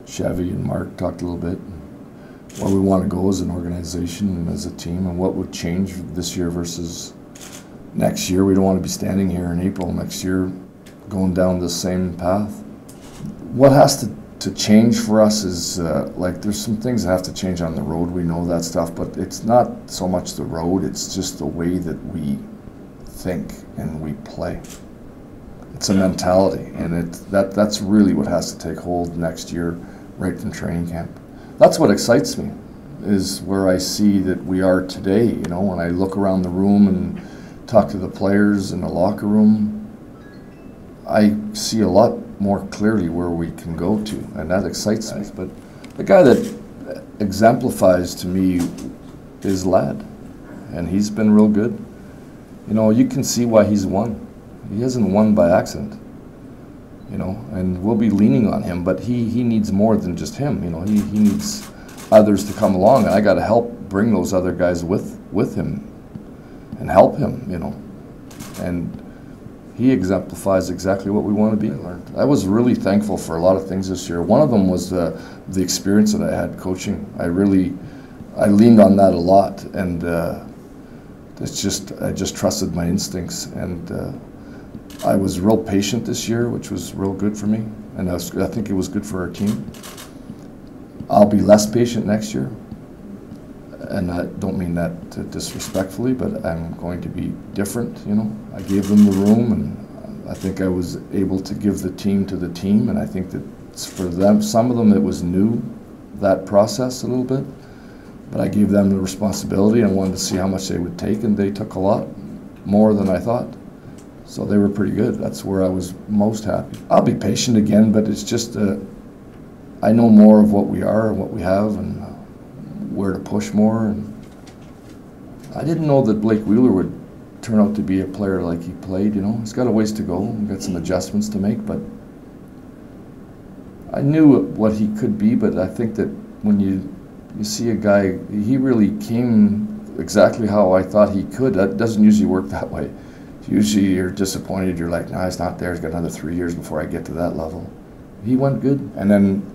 Chevy and Mark talked a little bit where we want to go as an organization and as a team, and what would change this year versus next year. We don't want to be standing here in April next year going down the same path. What has to change for us is like there's some things that have to change on the road. We know that stuff, but it's not so much the road, it's just the way that we think and we play. It's a mentality, and that's really what has to take hold next year, right from training camp. That's what excites me, is where I see that we are today. You know, when I look around the room and talk to the players in the locker room, I see a lot more clearly where we can go to, and that excites me. But the guy that exemplifies to me is Ladd, and he's been real good. You know, you can see why he's won. He hasn't won by accident, you know, and we'll be leaning on him, but he needs more than just him. You know, he needs others to come along, and I got to help bring those other guys with him and help him, you know. And he exemplifies exactly what we want to be. I was really thankful for a lot of things this year. One of them was the experience that I had coaching. I leaned on that a lot, and I just trusted my instincts, and I was real patient this year, which was real good for me, and I think it was good for our team. I'll be less patient next year, and I don't mean that disrespectfully, but I'm going to be different, you know. I gave them the room, and I think I was able to give the team to the team, and I think that for them, some of them it was new, that process a little bit, but I gave them the responsibility and wanted to see how much they would take, and they took a lot more than I thought. So they were pretty good. That's where I was most happy. I'll be patient again, but it's just I know more of what we are and what we have and where to push more. And I didn't know that Blake Wheeler would turn out to be a player like he played, you know. He's got a ways to go. We've got some adjustments to make, but I knew what he could be, but I think that when you see a guy, he really came exactly how I thought he could. That doesn't usually work that way. Usually you're disappointed, you're like, no, he's not there, he's got another 3 years before I get to that level. He went good, and then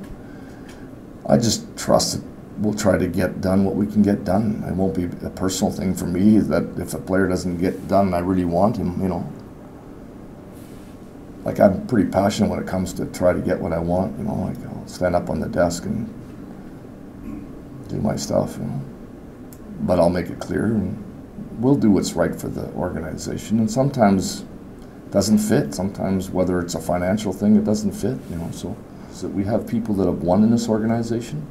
I just trust that we'll try to get done what we can get done. It won't be a personal thing for me that if a player doesn't get done, I really want him, you know. Like, I'm pretty passionate when it comes to try to get what I want, you know, like I'll stand up on the desk and do my stuff, you know. But I'll make it clear, and we'll do what's right for the organization, and sometimes it doesn't fit. Sometimes, whether it's a financial thing, it doesn't fit, you know. So we have people that have won in this organization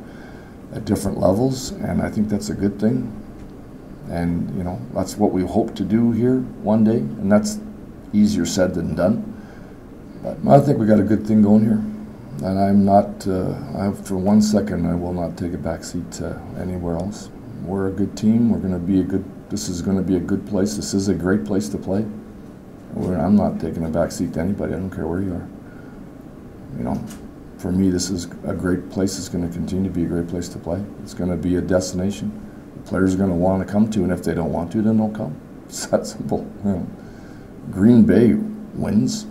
at different levels, and I think that's a good thing. And, you know, that's what we hope to do here one day, and that's easier said than done. But I think we got a good thing going here, and I'm not, for 1 second, I will not take a back seat to anywhere else. We're a good team. We're going to be a good. This is going to be a good place. This is a great place to play. I'm not taking a back seat to anybody. I don't care where you are. You know, for me, this is a great place. It's going to continue to be a great place to play. It's going to be a destination the players are going to want to come to, and if they don't want to, then don't come. It's that simple. You know, Green Bay wins.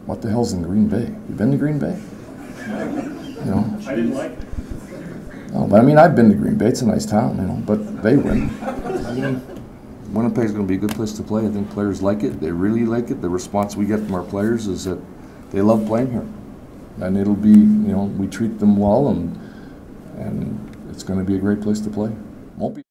What the hell's in Green Bay? You been to Green Bay? You know. I didn't like it. No, but I mean, I've been to Green Bay. It's a nice town, you know, but they win. Winnipeg's going to be a good place to play. I think players like it. They really like it. The response we get from our players is that they love playing here. And it'll be, you know, we treat them well, and it's going to be a great place to play. Won't be